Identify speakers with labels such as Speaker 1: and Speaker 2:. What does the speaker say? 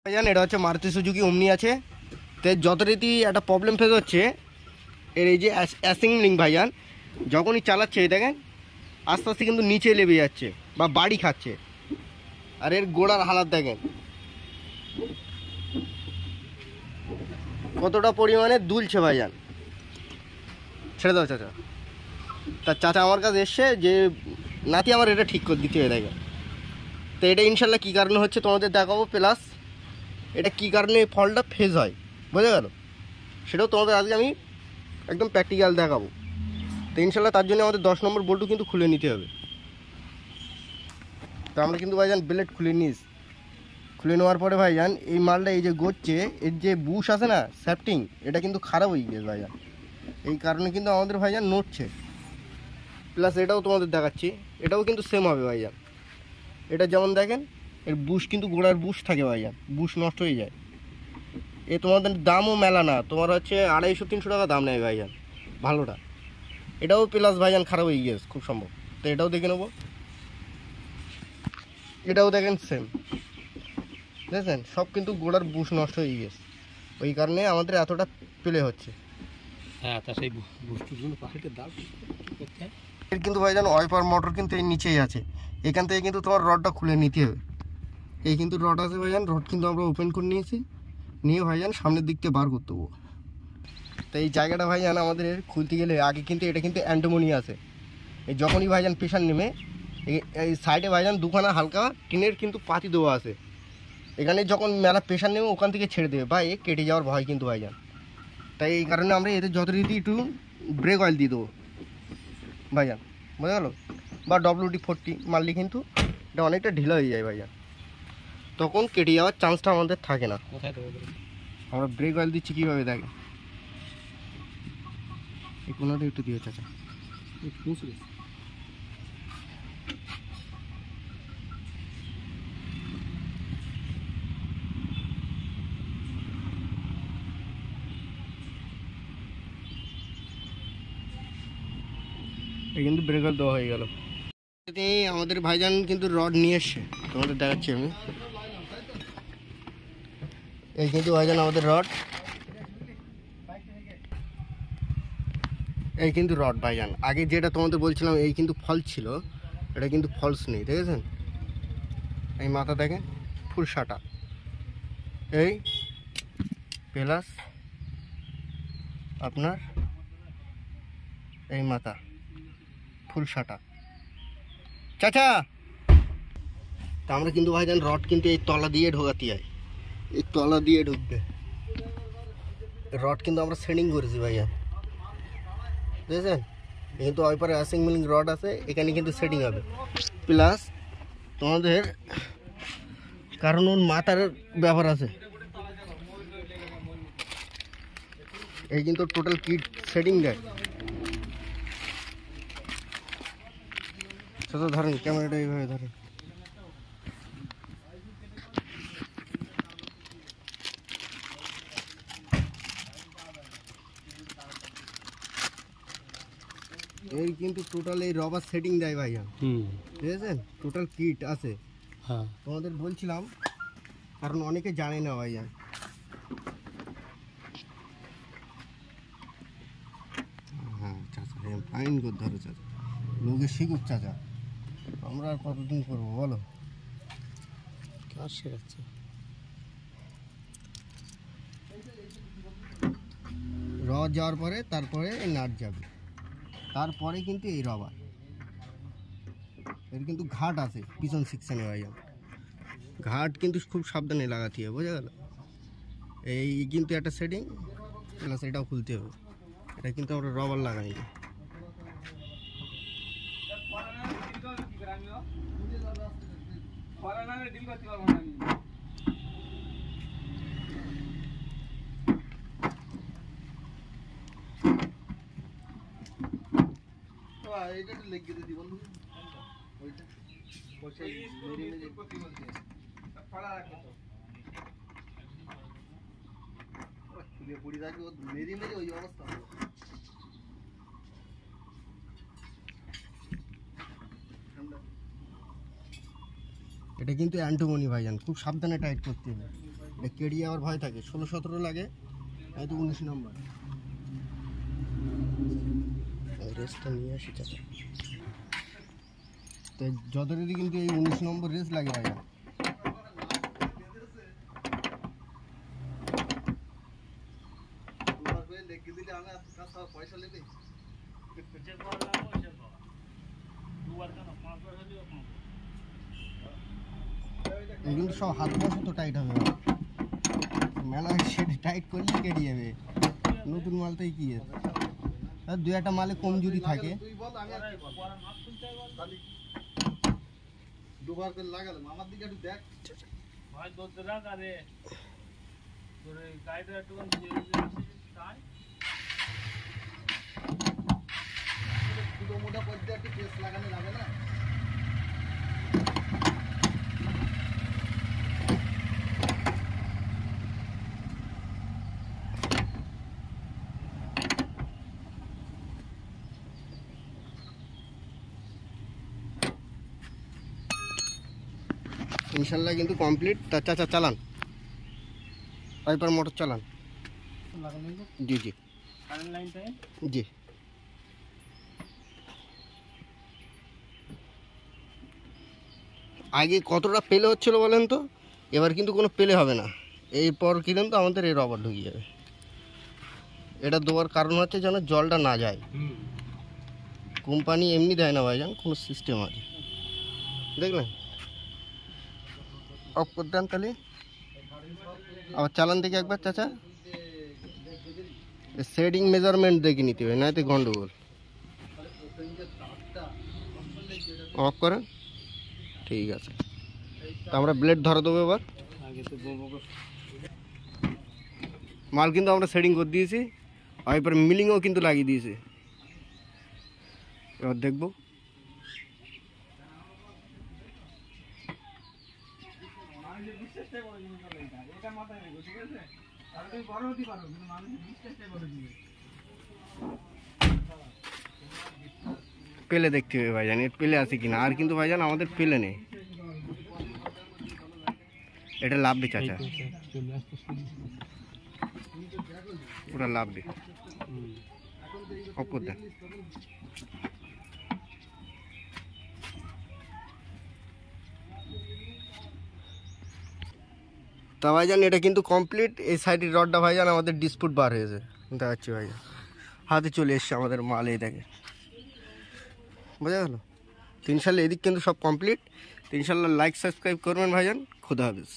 Speaker 1: ভাইজান এটা হচ্ছে মারুতি সুজুকি ওমনি আছে। তো যথারীতি একটা প্রবলেম ফেস হচ্ছে এর এই যে অ্যাসিং ভাইজান, যখনই চালাচ্ছে দেখেন আস্তে আস্তে কিন্তু নিচে লেবে যাচ্ছে বা বাড়ি খাচ্ছে। আর এর গোড়ার হালাত দেখেন কতটা পরিমাণে দুলছে ভাইজান। ছেড়ে দাও চাচা। তার চাচা আমার কাছে এসছে যে নাতি আমার এটা ঠিক করে দিতে হবে দেখেন। তো এটা ইনশাল্লাহ কী কারণে হচ্ছে তোমাদের দেখাবো, প্লাস এটা কী কারণে ফলটা ফেজ হয় বোঝা গেল সেটাও তোমাদের আজকে আমি একদম প্র্যাকটিক্যাল দেখাবো। তো ইনশাল্লাহ তার জন্য আমাদের 10 নম্বর বোল্টও কিন্তু খুলে নিতে হবে। তো আমরা কিন্তু ভাইজান ব্লেড খুলে নিস, খুলে নেওয়ার পরে ভাইজান এই মালটা এই যে গড়ছে এর যে বুশ আছে না স্যাফটিং, এটা কিন্তু খারাপ হয়ে গেছে ভাইজান। এই কারণে কিন্তু আমাদের ভাইজান নড়ছে। প্লাস এটাও তোমাদের দেখাচ্ছি, এটাও কিন্তু সেম হবে ভাইজান। এটা যেমন দেখেন এর বুশ কিন্তু গোড়ার বুশ থাকে ভাইজান, বুশ নষ্ট হয়ে যায়। এ তোমাদের দামও মেলা না, তোমার হচ্ছে 250-300 টাকা দাম নেয় ভাইজান ভালোটা। এটাও প্লাস ভাইজান খারাপ হয়ে গেছে খুব সম্ভব। তো এটাও দেখে নেবো, এটাও দেখেন সেম দেখেন, সব কিন্তু গোড়ার বুশ নষ্ট হয়ে গেছে। ওই কারণে আমাদের এতটা প্লে হচ্ছে।
Speaker 2: হ্যাঁ, তা সেই বুস্টের জন্য পাখিটা দাও করতে।
Speaker 1: এর কিন্তু ভাইজান ওয়াইপার মোটর কিন্তু এই নিচেই আছে, এখান থেকে কিন্তু তোমার রডটা খুলে নিতে হবে। এই কিন্তু রড আছে ভাইজান, রড কিন্তু আমরা ওপেন করে নিয়েছি, নিয়ে ভাইজান সামনের দিক থেকে বার করতে হবো। তো এই জায়গাটা ভাইজান আমাদের খুলতে গেলে আগে কিন্তু এটা কিন্তু অ্যান্টোমনি আছে। এই যখনই ভাইজান প্রেশার নেমে এই সাইডে ভাইজান দুখানা হালকা টিনের কিন্তু পাতি দেওয়া আছে, এখানে যখন মেলা প্রেশার নেমে ওখান থেকে ছেড়ে দেবে বা এ কেটে যাওয়ার ভয় কিন্তু ভাইজান। তাই এই কারণে আমরা এদের যথারীতি একটু ব্রেক অয়েল দিয়ে দেবো ভাইজান বোঝা গেলো, বা WD-40 মারলে কিন্তু এটা অনেকটা ঢিলা হয়ে যায় ভাইজান, তখন কেটে যাওয়ার চান্সটা আমাদের থাকে না। আমরা ব্রেক অয়েল দিচ্ছি কীভাবে দেখেন, এই কোনোটা একটু দিয়ে চাচা। এই কিন্তু ব্রেক অয়েল দেওয়া হয়ে গেল। আমাদের ভাইজান কিন্তু রড নিয়ে এসছে, তোমাদের দেখাচ্ছি আমি। এই কিন্তু ভাইজান আমাদের রড, এই কিন্তু রড ভাইজান। আগে যেটা তোমাদের বলছিলাম এই কিন্তু ফল ছিল, এটা কিন্তু ফলস নেই দেখেছেন। এই মাথা দেখেন ফুল সাটা, এই প্লাস আপনার এই মাথা ফুল সাটা চাচা। তা আমরা কিন্তু ভাইজান রড কিন্তু এই তলা দিয়ে ঢোকাতে হয়, এই তলা দিয়ে ঢুকবে রড কিন্তু আমরা সেটিং করেছি ভাইয়া বুঝেছেন। কিন্তু ওইপারে অ্যাসিং মিলিং রড আছে, এখানে কিন্তু সেটিং হবে। প্লাস তোমাদের কারণ ওর মাথার ব্যাপার আছে, এই কিন্তু টোটাল কিট সেটিং দেয়। সেটা ধরেন ক্যামেরাটা এইভাবে ধরেন, এই কিন্তু টোটাল এই রবার সেটিং দেয় ভাইয়া বুঝেছেন, টোটাল কিট আছে।
Speaker 2: হ্যাঁ,
Speaker 1: তোমাদের বলছিলাম কারণ অনেকে জানে না ভাইয়া। হ্যাঁ চাচা ফাইন করে ধরো চাচা, লোকে শিখুক চাচা, আমরা আর কতদিন করবো বলো।
Speaker 2: কাজ শেখাচ্ছে
Speaker 1: রড যাওয়ার পরে তারপরে এই নাট যাবে, তারপরে কিন্তু এই রবার এর কিন্তু ঘাট আছে পিছন সেকশনে ভাইয়া, ঘাট কিন্তু খুব সাবধানে লাগাতে হবে বোঝা গেল। এই কিন্তু একটা সেটিং প্লাস এটাও খুলতে হবে, এটা কিন্তু আমরা রবার লাগাইনি। এটা লেগে দিদি বন্ধু ওইটা পয়সা মেরে মেরে ফাড়া রাখো তো খুলে পড়ি রাখি, ও মেরে মেরে ওই অবস্থা হবে। এটা কিন্তু অ্যান্টোমনি ভাইজান, খুব সাবধানে টাইট করতে হবে। এটা কেড়িয়ে আবার ভয় থাকে, 16-17 লাগে, হয়তো 19 নম্বর। রেসটা নিয়ে আসি চাচা, তো যতদিনই কিন্তু এই 19 নম্বর রেস লাগে ভাই। এই কিন্তু সব হাত বসে তো টাইট হবে, মেলা সেট টাইট করলে কেটে যাবে। নতুন মালটাই কি আছে, আর দু একটা মালে কমজোরি থাকে। দুবার করে লাগালে আমার দিকে একটু দেখ ভাই, দোদ রাখ আরে তোরে গাইডটা একটু তাই পুরো মোটা পদ্ধতি একটু পেস লাগানো যাবে না। ইনশাল্লাহ কিন্তু কমপ্লিট। তার চাচা চালান, ওয়াইপার মোটর চালান। জি জি জি। আগে কতটা পেলে হচ্ছিল বলেন তো, এবার কিন্তু কোনো পেলে হবে না। এরপর কিনেন তো আমাদের এই রবার ঢুকে যাবে। এটা দেওয়ার কারণ হচ্ছে যেন জলটা না যায়। কোম্পানি এমনি দেয় না ভাইজান, কোনো সিস্টেম আছে, দেখলেন। অফ করে দেন তাহলে, আবার চালান দেখে একবার চাচা। সেটিং মেজারমেন্ট দেখে নিতে হবে, নয়তো গন্ডগোল। অফ করেন, ঠিক আছে। তো আমরা ব্লেড ধরে দেবো এবার। মাল কিন্তু আমরা সেটিং করে দিয়েছি, আর এরপরে মিলিংও কিন্তু লাগিয়ে দিয়েছি। এবার দেখবো পেলে দেখতে হবে ভাইজান, এর পেলে আছে কিনা। আর কিন্তু ভাইজান আমাদের পেলে নেই, এটা লাভবে চাচা, পুরা লাভবে। অপর দেন। তা ভাইজান এটা কিন্তু কমপ্লিট। এই সাইডের রডটা ভাইজান আমাদের ডিসপুট বার হয়েছে, দেখাচ্ছি ভাইজান, হাতে চলে এসছে আমাদের মাল। এই দেখে, বোঝা গেল। তো ইনশাল্লাহ এদিক কিন্তু সব কমপ্লিট। তো ইনশাল্লাহ লাইক সাবস্ক্রাইব করবেন ভাইজান। খুদা হাফেজ।